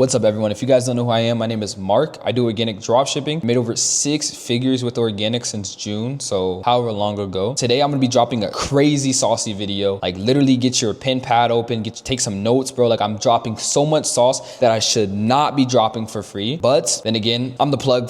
What's up, everyone? If you guys don't know who I am, my name is Mark. I do organic dropshipping. Made over 6 figures with organic since June, so however long ago. Today, I'm gonna be dropping a crazy saucy video. Like literally get your pen pad open, take some notes, bro. Like I'm dropping so much sauce that I should not be dropping for free. But then again, I'm the plug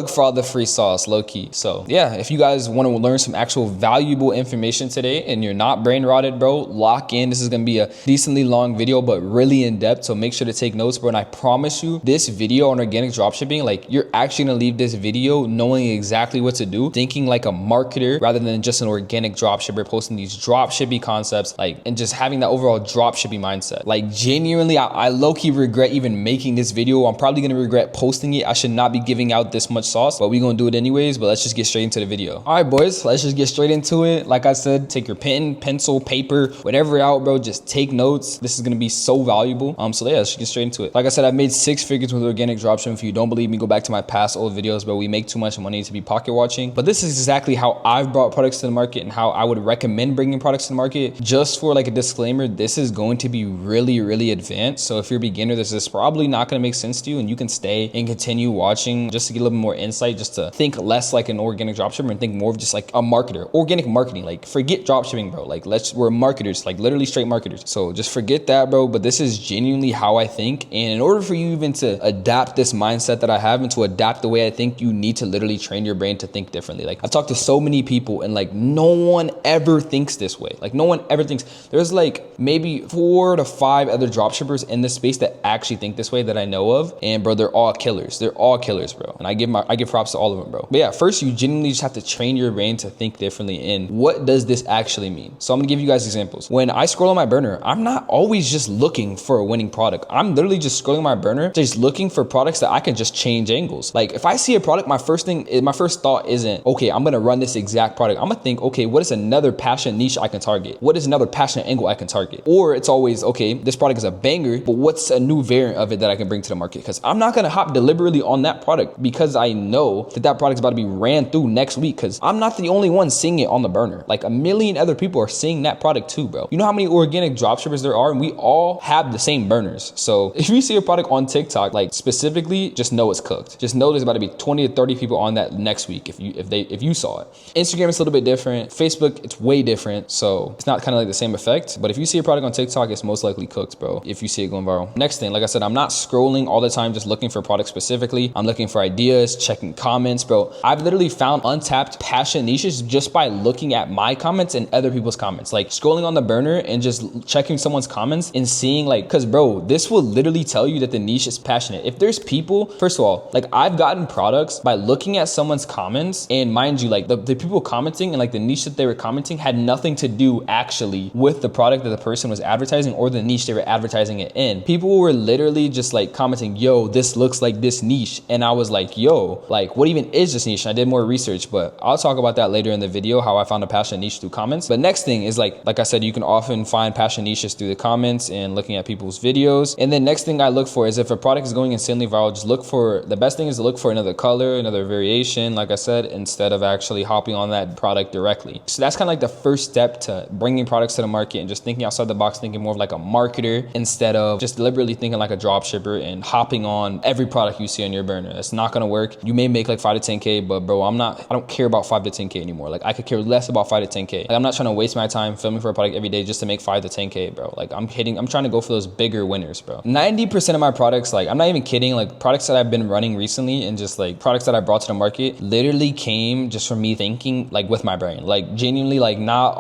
for all the free sauce, low key. So yeah, if you guys want to learn some actual valuable information today and you're not brain rotted, bro, lock in. This is gonna be a decently long video, but really in depth. So make sure to take notes, bro, and I promise you this video on organic dropshipping, like you're actually gonna leave this video knowing exactly what to do, thinking like a marketer rather than just an organic dropshipper posting these dropshipping concepts, like, and just having that overall dropshipping mindset. Like genuinely, I low-key regret even making this video. I'm probably gonna regret posting it. I should not be giving out this much sauce, but we're gonna do it anyways. But let's just get straight into the video. All right, boys, let's just get straight into it. Like I said, take your pen, pencil, paper, whatever out, bro. Just take notes. This is gonna be so valuable. So yeah, let's just get straight into it. Like I said, I've made 6 figures with organic dropshipping. If you don't believe me, go back to my past old videos, but we make too much money to be pocket watching. But this is exactly how I've brought products to the market and how I would recommend bringing products to the market. Just for like a disclaimer, this is going to be really advanced. So if you're a beginner, this is probably not going to make sense to you, and you can stay and continue watching just to get a little bit more insight, just to think less like an organic dropshipper and think more of just like a marketer. Organic marketing, like forget dropshipping, bro. Like we're marketers, like literally straight marketers. So just forget that, bro. But this is genuinely how I think. And in order for you even to adapt this mindset that I have and to adapt the way I think, you need to literally train your brain to think differently. Like I've talked to so many people and like no one ever thinks this way. Like no one ever thinks. There's like maybe 4 to 5 other dropshippers in this space that actually think this way that I know of. And bro, they're all killers. They're all killers, bro. And I give props to all of them, bro. But yeah, first you genuinely just have to train your brain to think differently. And what does this actually mean? So I'm gonna give you guys examples. When I scroll on my burner, I'm not always just looking for a winning product. I'm literally just scrolling my burner, just looking for products that I can just change angles. Like if I see a product, my first thought isn't, okay, I'm gonna run this exact product. I'm gonna think, okay, what is another passion niche I can target? What is another passionate angle I can target? Or it's always, okay, this product is a banger, but what's a new variant of it that I can bring to the market? Because I'm not gonna hop deliberately on that product because I know that product's about to be ran through next week, because I'm not the only one seeing it on the burner. Like a million other people are seeing that product too, bro. You know how many organic dropshippers there are, and we all have the same burners. So if you see a product on TikTok, like specifically, just know it's cooked. Just know there's about to be 20 to 30 people on that next week if you saw it. Instagram is a little bit different. Facebook, it's way different. So it's not kind of like the same effect. But if you see a product on TikTok, it's most likely cooked, bro, if you see it going viral. Next thing, like I said, I'm not scrolling all the time just looking for products specifically. I'm looking for ideas, checking comments, bro. I've literally found untapped passion niches just by looking at my comments and other people's comments. Like scrolling on the burner and just checking someone's comments and seeing like, cause bro, this will literally tell you that the niche is passionate. If there's people, first of all, like I've gotten products by looking at someone's comments, and mind you, like the people commenting and like the niche that they were commenting had nothing to do actually with the product that the person was advertising or the niche they were advertising it in. People were literally just like commenting, yo, this looks like this niche. And I was like, yo, like what even is this niche? And I did more research, but I'll talk about that later in the video, how I found a passion niche through comments. But next thing is like I said, you can often find passion niches through the comments and looking at people's videos. And then next thing I look for is if a product is going insanely viral, just look for, the best thing is to look for another color, another variation, like I said, instead of actually hopping on that product directly. So that's kind of like the first step to bringing products to the market and just thinking outside the box, thinking more of like a marketer instead of just deliberately thinking like a drop shipper and hopping on every product you see on your burner. That's not gonna work. You may make like 5 to 10K, but bro, I don't care about 5 to 10K anymore. Like I could care less about 5 to 10K. Like I'm not trying to waste my time filming for a product every day just to make 5 to 10K, bro. Like I'm trying to go for those bigger winners, bro. 90% of my products, like I'm not even kidding, like products that I've been running recently and just like products that I brought to the market literally came just from me thinking like with my brain, like genuinely, like not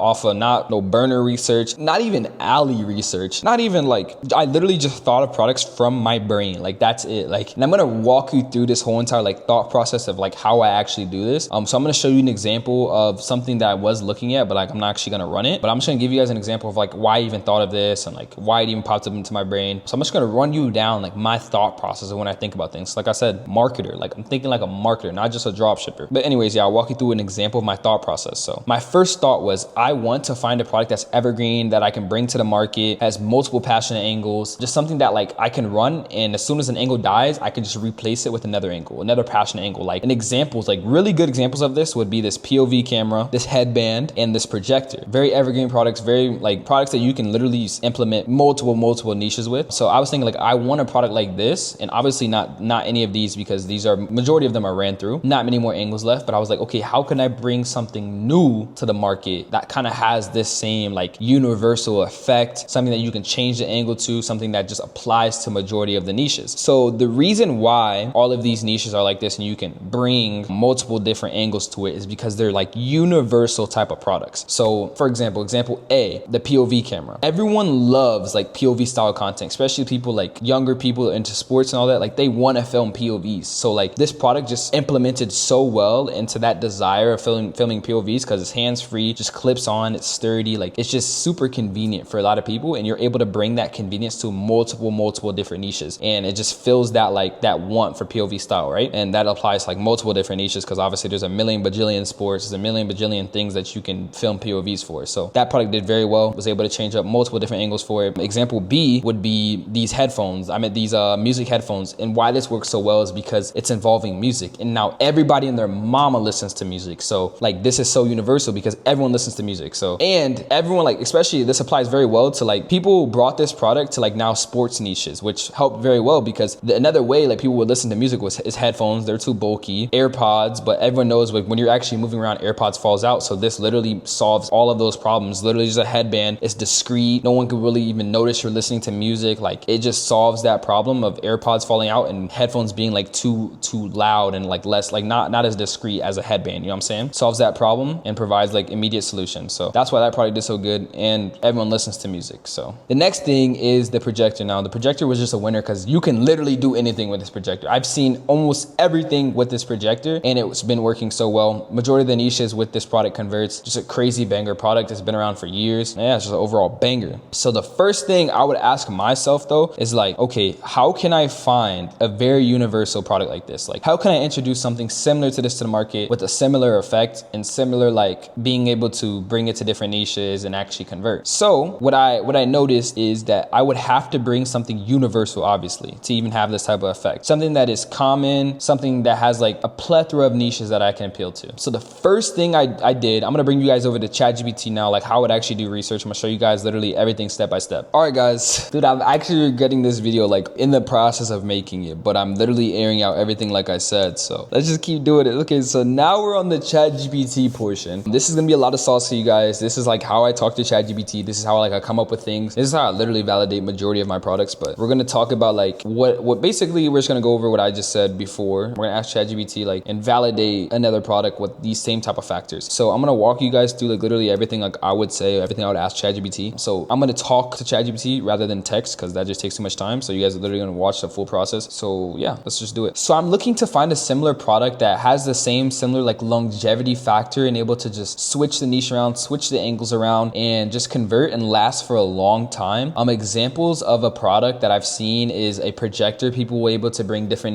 no burner research, not even alley research, not even like, I literally just thought of products from my brain. Like that's it. Like, and I'm gonna walk you through this whole entire like thought process of like how I actually do this. So I'm gonna show you an example of something that I was looking at, but like I'm not actually gonna run it, but I'm just gonna give you guys an example of like why I even thought of this and like why it even popped up into my brain. So I'm just gonna run you down like my thought process of when I think about things. Like I said, marketer, like I'm thinking like a marketer, not just a drop shipper. But anyways, yeah, I'll walk you through an example of my thought process. So my first thought was, I want to find a product that's evergreen, that I can bring to the market, has multiple passionate angles, just something that like I can run, and as soon as an angle dies, I can just replace it with another angle, another passionate angle. Like an examples, like really good examples of this would be this POV camera, this headband, and this projector. Very evergreen products, very like products that you can literally implement multiple niches with. So I was thinking like I want a product like this, and obviously not any of these, because these are, majority of them are ran through, not many more angles left. But I was like, okay, how can I bring something new to the market that kind of has this same like universal effect, something that you can change the angle to, something that just applies to majority of the niches. So the reason why all of these niches are like this and you can bring multiple different angles to it is because they're like universal type of products. So for example A, the POV camera. Everyone loves like POV style content, especially people like younger people into sports and all that. Like they want to film POVs. So like this product just implemented so well into that desire of filming POVs, because it's hands-free, just clips on, it's sturdy, like it's just super convenient for a lot of people, and you're able to bring that convenience to multiple different niches, and it just fills that like that want for POV style, right? And that applies to like multiple different niches, because obviously there's a million bajillion sports, there's a million bajillion things that you can film POVs for. So that product did very well, was able to change up multiple different angles for it. Example B would be these headphones. I mean these music headphones, and why this works so well is because it's involving music, and now everybody and their mama listens to music. So like this is so universal because everyone listens to music. So, and everyone, like especially this applies very well to like people brought this product to like now sports niches, which helped very well, because another way like people would listen to music is headphones. They're too bulky. AirPods, but everyone knows like when you're actually moving around, AirPods falls out. So this literally solves all of those problems. Literally just a headband. It's discreet. No one could really even notice you're listening to music. Like it just solves that problem of AirPods falling out and headphones being like too loud and like less, like not as discreet as a headband. You know what I'm saying? Solves that problem and provides like immediate solutions. So that's why that product is so good, and everyone listens to music. So the next thing is the projector. Now the projector was just a winner because you can literally do anything with this projector. I've seen almost everything with this projector, and it's been working so well. Majority of the niches with this product converts. Just a crazy banger product. It's been around for years. Yeah, it's just an overall banger. So the first thing I would ask myself though is like, okay, how can I find a very universal product like this? Like how can I introduce something similar to this to the market with a similar effect and similar like being able to bring it to different niches and actually convert? So what I noticed is that I would have to bring something universal, obviously, to even have this type of effect. Something that is common, something that has like a plethora of niches that I can appeal to. So the first thing I did, I'm gonna bring you guys over to ChatGPT now, like how I would actually do research. I'm gonna show you guys literally everything step by step. All right, guys, dude, I'm actually regretting this video like in the process of making it, but I'm literally airing out everything like I said. So let's just keep doing it. Okay, so now we're on the ChatGPT portion. This is gonna be a lot of sauce for you guys. This is like how I talk to ChatGPT. This is how like I come up with things. This is how I literally validate majority of my products. But we're gonna talk about like what basically we're just gonna go over what I just said before. We're gonna ask ChatGPT like and validate another product with these same type of factors. So I'm gonna walk you guys through like literally everything like I would say, everything I would ask ChatGPT. So I'm gonna talk to ChatGPT rather than text, because that just takes too much time. So you guys are literally gonna watch the full process. So yeah, let's just do it. So I'm looking to find a similar product that has the similar like longevity factor and able to just switch the niche around, switch the angles around, and just convert and last for a long time. Examples of a product that I've seen is a projector. People were able to bring different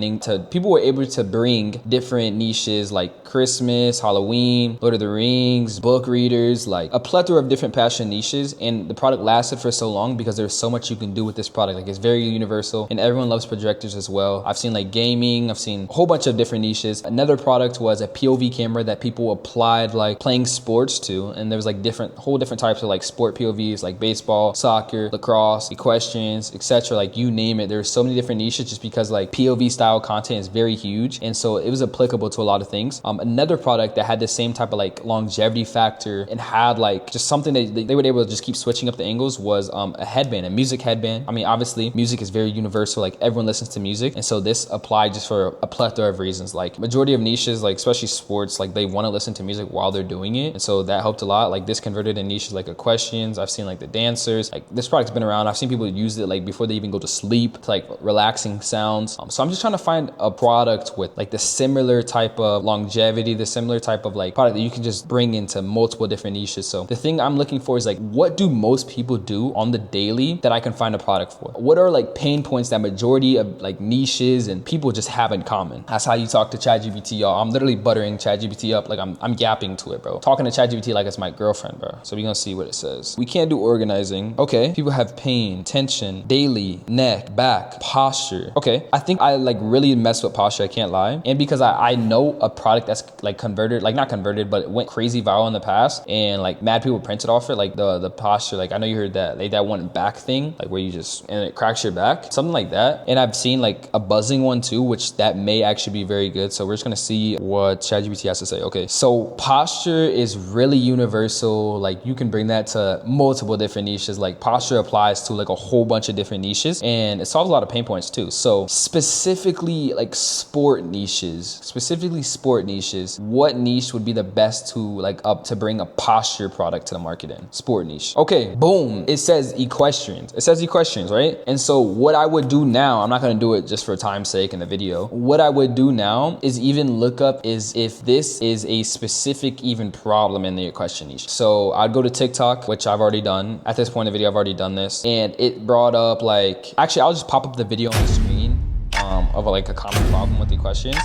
niches like Christmas, Halloween, Lord of the Rings, book readers, like a plethora of different passion niches. And the product lasted for so long because there's so much you can do with this product. Like it's very universal, and everyone loves projectors as well. I've seen like gaming, I've seen a whole bunch of different niches. Another product was a POV camera that people applied like playing sports to, and there was like whole different types of like sport POVs, like baseball, soccer, lacrosse, equestrians, etc. Like you name it. There's so many different niches just because like POV style content is very huge, and so it was applicable to a lot of things. Another product that had the same type of like longevity factor and had like just something that they were able to just keep switching up the angles was a headband, a music headband. I mean, obviously music is very universal, like everyone listens to music, and so this applied just for a plethora of reasons. Like majority of niches, like especially sports, like they want to listen to music while they're doing it, and so that helped a lot. Like this converted in niches like equestrians. I've seen like the dancers. Like this product's been around. I've seen people use it like before they even go to sleep, to like relaxing sounds. So I'm just trying to find a product with like the similar type of longevity, the similar type of like product that you can just bring into multiple different niches. So the thing I'm looking for is like, what do most people do on the daily that I can find a product for? What are like pain points that majority of like niches and people just have in common? That's how you talk to ChatGPT, y'all. I'm literally buttering ChatGPT up, like I'm yapping to it, bro. Talking to ChatGPT like it's my girlfriend, bro. So we're gonna see what it says. We can't do organizing. Okay. People have pain, tension, daily, neck, back, posture. Okay. I think I like really mess with posture, I can't lie. And because I know a product that's like converted, like not converted, but it went crazy viral in the past, and like mad people printed off it, like the posture. Like I know you heard that, like that one back thing, like where you just, and it cracks your back, something like that. And I've seen like a buzzing one too, which that may actually be very good. So we're just gonna see what ChatGPT has to say. Okay, so posture is really universal. Like you can bring that to multiple different niches. Like posture applies to like a whole bunch of different niches, and it solves a lot of pain points too. So specifically like sport niches, what niche would be the best to like up to bring a posture product to the market in? Sport niche. Okay, boom. It says equestrians. Right? And so what I would do now, I'm not gonna do it just for time's sake in the video. What I would do now is even look up is if this is a specific even problem in the equestrian niche. So I'd go to TikTok, which I've already done. At this point in the video, I've already done this. And it brought up like, actually, I'll just pop up the video on the screen of like a common problem with equestrians,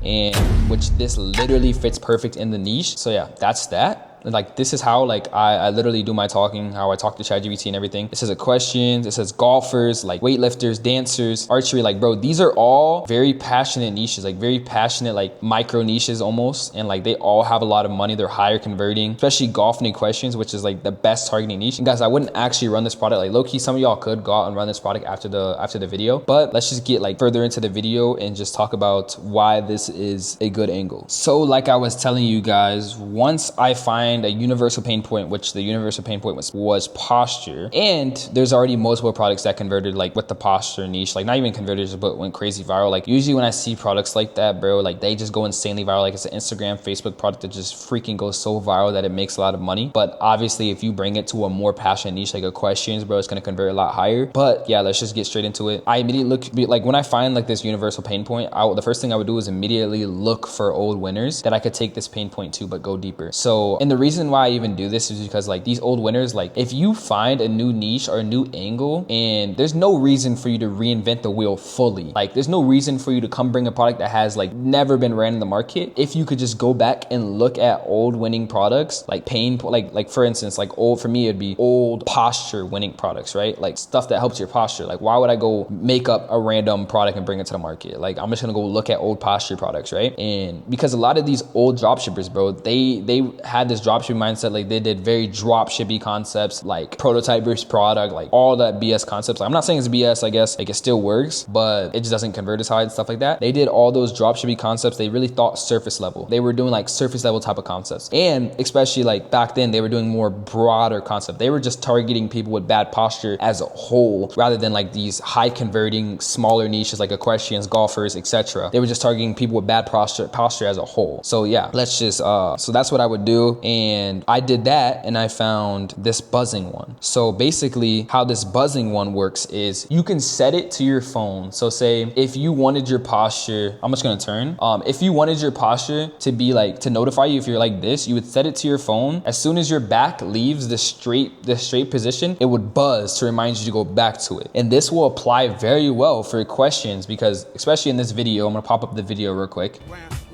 and which this literally fits perfect in the niche. So yeah, that's that. Like this is how like I literally do my talking, how I talk to ChatGPT and everything. It says questions, it says golfers, like weightlifters, dancers, archery. Like bro, these are all very passionate niches, like very passionate like micro niches almost, and like they all have a lot of money. They're higher converting, especially golf and questions, which is like the best targeting niche. And guys, I wouldn't actually run this product like low key. Some of y'all could go out and run this product after the video, but let's just get like further into the video and just talk about why this is a good angle. So like I was telling you guys, once I find a universal pain point, which the universal pain point was posture, and there's already multiple products that converted like with the posture niche, like not even converted but went crazy viral. Like usually when I see products like that, bro, like they just go insanely viral. Like it's an Instagram, Facebook product that just freaking goes so viral that it makes a lot of money. But obviously if you bring it to a more passionate niche like a questions, bro, it's gonna convert a lot higher. But yeah, let's just get straight into it. I immediately like when I find like this universal pain point, the first thing I would do is immediately look for old winners that I could take this pain point to but go deeper. So, and the reason why I even do this is because like these old winners, like if you find a new niche or a new angle, and there's no reason for you to reinvent the wheel fully. Like there's no reason for you to come bring a product that has like never been ran in the market. If you could just go back and look at old winning products, like like for instance, like old, for me, it'd be old posture winning products, right? Like stuff that helps your posture. Like why would I go make up a random product and bring it to the market? Like I'm just gonna go look at old posture products, right? And because a lot of these old dropshippers, bro, they had this dropshipping mindset. Like they did very dropshippy concepts, like prototype versus product, like all that BS concepts. Like, I'm not saying it's BS, I guess, like it still works, but it just doesn't convert as high and stuff like that. They did all those dropshippy concepts. They really thought surface level. They were doing like surface level type of concepts. And especially like back then, they were doing more broader concept. They were just targeting people with bad posture as a whole, rather than like these high converting smaller niches like equestrians, golfers, etc. They were just targeting people with bad posture as a whole. So yeah, let's just so that's what I would do. And I did that and I found this buzzing one. So basically how this buzzing one works is you can set it to your phone. So say if you wanted your posture, I'm just gonna turn. If you wanted your posture to be like, to notify you if you're like this, you would set it to your phone. As soon as your back leaves the straight position, it would buzz to remind you to go back to it. And this will apply very well for questions, because especially in this video, I'm gonna pop up the video real quick.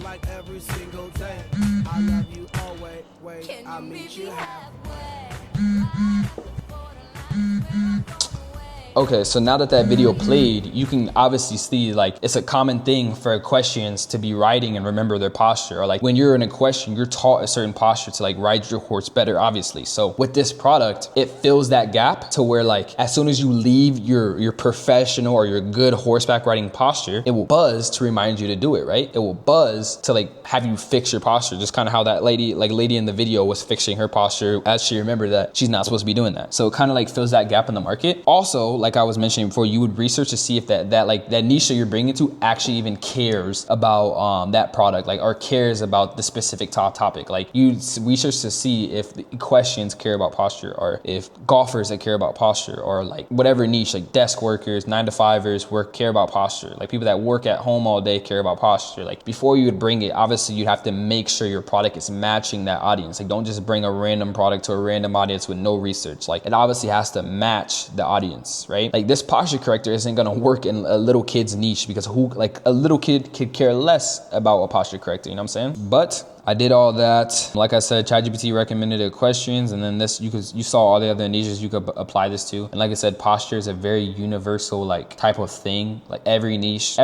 Like every single day, I love you always. Wait, I'll meet you halfway. Okay, so now that video played, you can obviously see like it's a common thing for equestrians to be riding and remember their posture. Or like when you're in equestrian, you're taught a certain posture to like ride your horse better, obviously. So with this product, it fills that gap to where like as soon as you leave your professional or your good horseback riding posture, it will buzz to remind you to do it, right? It will buzz to like have you fix your posture, just kind of how that lady in the video was fixing her posture as she remembered that she's not supposed to be doing that. So it kind of like fills that gap in the market. Also, like I was mentioning before, you would research to see if that niche that you're bringing to actually even cares about that product, like, or cares about the specific topic. Like you research to see if the questions care about posture, or if golfers that care about posture, or like whatever niche, like desk workers, 9-to-5ers care about posture, like people that work at home all day care about posture. Like before you would bring it, obviously you'd have to make sure your product is matching that audience. Like don't just bring a random product to a random audience with no research. Like it obviously has to match the audience, right? Like this posture corrector isn't gonna work in a little kid's niche, because a little kid could care less about a posture corrector, you know what I'm saying? But I did all that. Like I said, ChatGPT recommended the questions, and then this, you saw all the other niches you could apply this to. And like I said, posture is a very universal like type of thing. Like every niche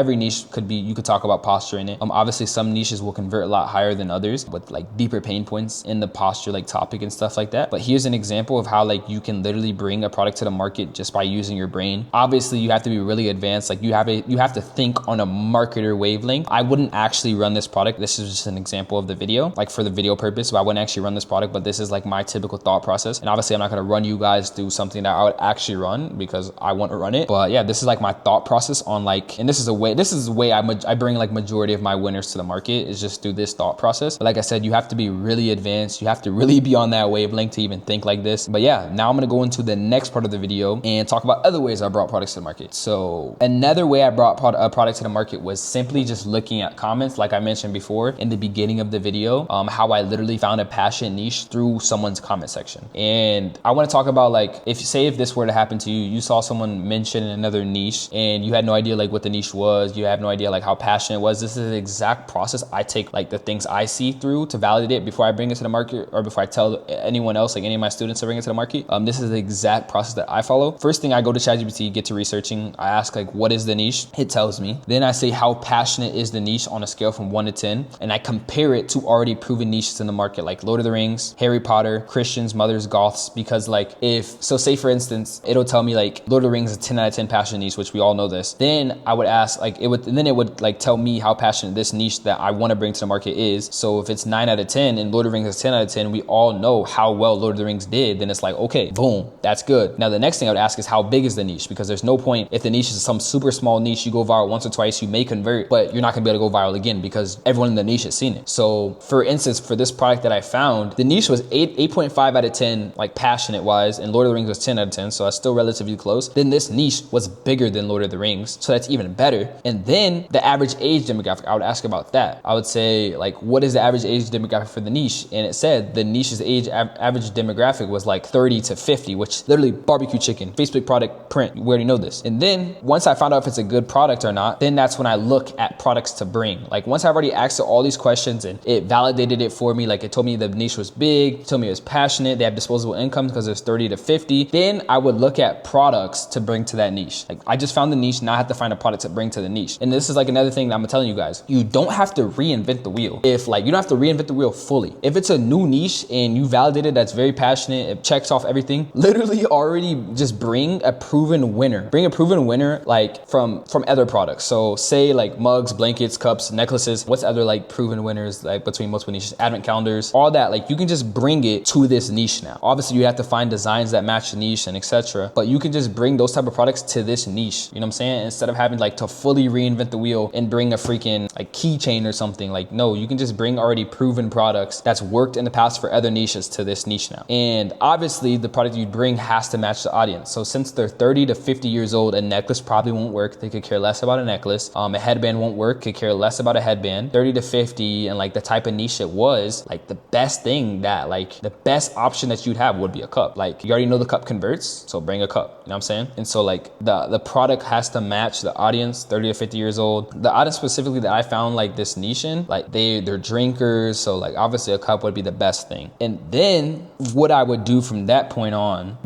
could be, you could talk about posture in it. Obviously some niches will convert a lot higher than others with like deeper pain points in the posture like topic and stuff like that. But here's an example of how like you can literally bring a product to the market just by using your brain. Obviously you have to be really advanced. Like you have to think on a marketer wavelength. I wouldn't actually run this product. This is just an example of the video, like for the video purpose. So I wouldn't actually run this product, but this is like my typical thought process. And obviously I'm not going to run you guys through something that I would actually run because I want to run it. But yeah, this is like my thought process on like, and this is the way I bring like majority of my winners to the market, is just through this thought process. But like I said, you have to be really advanced. You have to really be on that wavelength to even think like this. But yeah, now I'm going to go into the next part of the video and talk about other ways I brought products to the market. So another way I brought a product to the market was simply just looking at comments. Like I mentioned before in the beginning of the video, how I literally found a passion niche through someone's comment section. And I want to talk about like, if this were to happen to you, you saw someone mention another niche and you had no idea like what the niche was, you have no idea like how passionate it was. This is the exact process I take like the things I see through to validate it before I bring it to the market, or before I tell anyone else, like any of my students, to bring it to the market. This is the exact process that I follow. First thing, I go to ChatGPT, get to researching. I ask like, what is the niche? It tells me. Then I say, how passionate is the niche on a scale from 1 to 10? And I compare it to already proven niches in the market, like Lord of the Rings, Harry Potter, Christians, mothers, goths. Because like say for instance, it'll tell me like Lord of the Rings is a 10 out of 10 passion niche, which we all know this. Then I would ask like, it would like tell me how passionate this niche that I want to bring to the market is. So if it's 9 out of 10 and Lord of the Rings is 10 out of 10, we all know how well Lord of the Rings did. Then it's like, okay, boom, that's good. Now the next thing I would ask is, how big is the niche? Because there's no point, if the niche is some super small niche, you go viral once or twice, you may convert, but you're not gonna be able to go viral again because everyone in the niche has seen it. So for instance, for this product that I found, the niche was 8.5 out of 10, like passionate wise, and Lord of the Rings was 10 out of 10. So that's still relatively close. Then this niche was bigger than Lord of the Rings. So that's even better. And then the average age demographic, I would ask about that. I would say like, what is the average age demographic for the niche? And it said the niche's average demographic was like 30 to 50, which literally barbecue chicken, Facebook product, print. We already know this. And then once I found out if it's a good product or not, then that's when I look at products to bring. Like once I've already asked it all these questions and it validated it for me, like it told me the niche was big, it told me it was passionate, they have disposable income because there's 30 to 50, then I would look at products to bring to that niche. Like I just found the niche, now I have to find a product to bring to the niche. And this is like another thing that I'm telling you guys, you don't have to reinvent the wheel. If like, you don't have to reinvent the wheel fully. If it's a new niche and you validated that's very passionate, it checks off everything, literally already just bring a proven winner. Bring a proven winner like from other products. So say like mugs, blankets, cups, necklaces. What's other like proven winners like between multiple niches? Advent calendars, all that. Like you can just bring it to this niche now. Obviously you have to find designs that match the niche and etc. But you can just bring those type of products to this niche. You know what I'm saying? Instead of having like to fully reinvent the wheel and bring a freaking like keychain or something. Like no, you can just bring already proven products that's worked in the past for other niches to this niche now. And obviously the product you bring has to match the audience. So since they're 30 to 50 years old, a necklace probably won't work. They could care less about a necklace. A headband won't work, could care less about a headband. 30 to 50 and like the type of niche it was, like the best thing that like the best option that you'd have would be a cup. Like you already know the cup converts, so bring a cup. You know what I'm saying? And so like the product has to match the audience, 30 to 50 years old. The audience specifically that I found like this niche in, like they're drinkers. So like obviously a cup would be the best thing. And then what I would do from that point on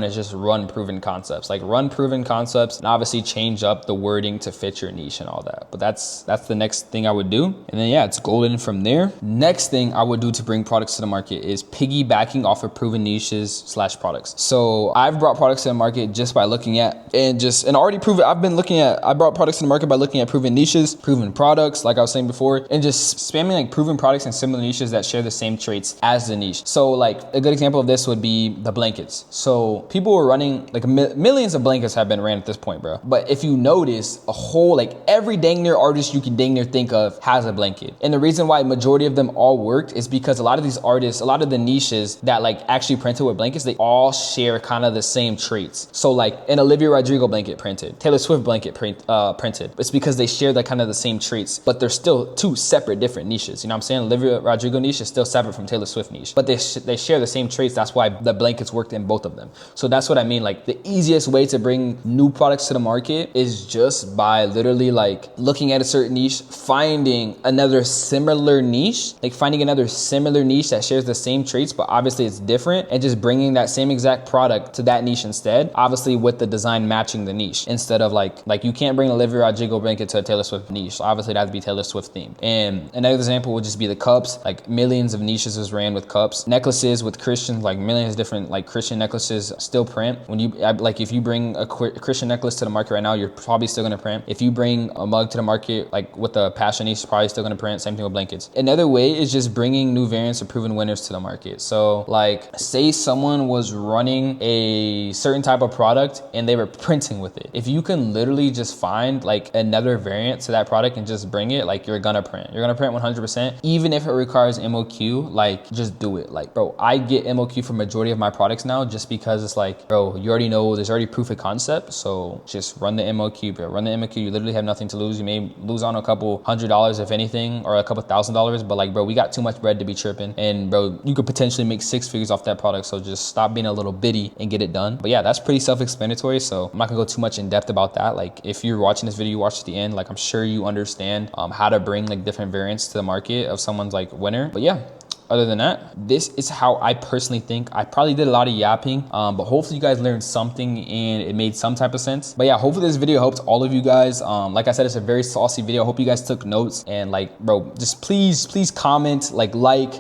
is just run proven concepts. Like run proven concepts and obviously change up the wording to fit your niche and all that. But that's the next thing I would do. And then yeah, it's golden from there. Next thing I would do to bring products to the market is piggybacking off of proven niches / products. So I've brought products to the market just by looking at and already proven. I brought products to the market by looking at proven niches, proven products, like I was saying before, and just spamming like proven products and similar niches that share the same traits as the niche. So like a good example of this would be the blankets. So people were running like millions of blankets have been ran at this point, bro. But if you notice, a whole like every dang near artist you can dang near think of has a blanket. And the reason why majority of them all worked is because a lot of these artists, a lot of the niches that like actually printed with blankets, they all share kind of the same traits. So like an Olivia Rodrigo blanket printed, Taylor Swift blanket printed. It's because they share that kind of the same traits, but they're still two separate different niches. You know what I'm saying? Olivia Rodrigo niche is still separate from Taylor Swift niche, but they share the same traits. That's why the blankets worked in both of them. So that's what I mean. Like the easiest way to bring new products to the market is just by literally like looking at a certain niche, finding another similar similar niche, like finding another similar niche that shares the same traits, but obviously it's different, and just bringing that same exact product to that niche instead, obviously with the design matching the niche, instead of like you can't bring a Olivia Rodrigo blanket to a Taylor Swift niche. So obviously it has to be Taylor Swift themed. And another example would just be the cups. Like millions of niches was ran with cups. Necklaces with Christians, like millions of different like Christian necklaces still print. When you like, if you bring a Christian necklace to the market right now, you're probably still gonna print. If you bring a mug to the market, like with the passion niche, probably still gonna print. Same thing with blankets. Another way is just bringing new variants or proven winners to the market. So like, say someone was running a certain type of product and they were printing with it. If you can literally just find like another variant to that product and just bring it, like you're gonna print. You're gonna print 100%. Even if it requires MOQ, like just do it. Like, bro, I get MOQ for majority of my products now just because it's like, bro, you already know there's already proof of concept. So just run the MOQ, bro. Run the MOQ. You literally have nothing to lose. You may lose on a couple $100 if anything, or a couple $1,000, but like, bro, we got too much bread to be tripping. And bro, you could potentially make 6 figures off that product. So just stop being a little bitty and get it done. But yeah, that's pretty self-explanatory. So I'm not gonna go too much in depth about that. Like if you're watching this video, you watch to the end, like I'm sure you understand how to bring like different variants to the market of someone's like winner. But yeah, other than that, this is how I personally think. I probably did a lot of yapping, but hopefully you guys learned something and it made some type of sense. But yeah, hopefully this video helped all of you guys. Like I said, it's a very saucy video. I hope you guys took notes, and like, bro, just please comment, like,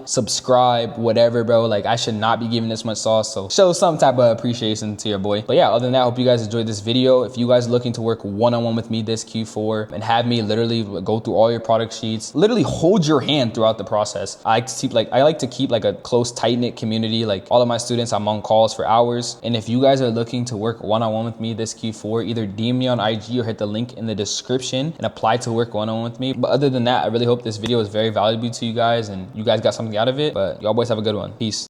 subscribe, whatever, bro. Like I should not be giving this much sauce, so show some type of appreciation to your boy. But yeah, other than that, I hope you guys enjoyed this video. If you guys are looking to work one-on-one with me this Q4 and have me literally go through all your product sheets, literally hold your hand throughout the process. I like to keep like a close, tight-knit community. Like all of my students, I'm on calls for hours. And if you guys are looking to work one-on-one with me this Q4, either DM me on IG or hit the link in the description and apply to work one-on-one with me. But other than that, I really hope this video is very valuable to you guys and you guys got something out of it. But y'all boys have a good one. Peace.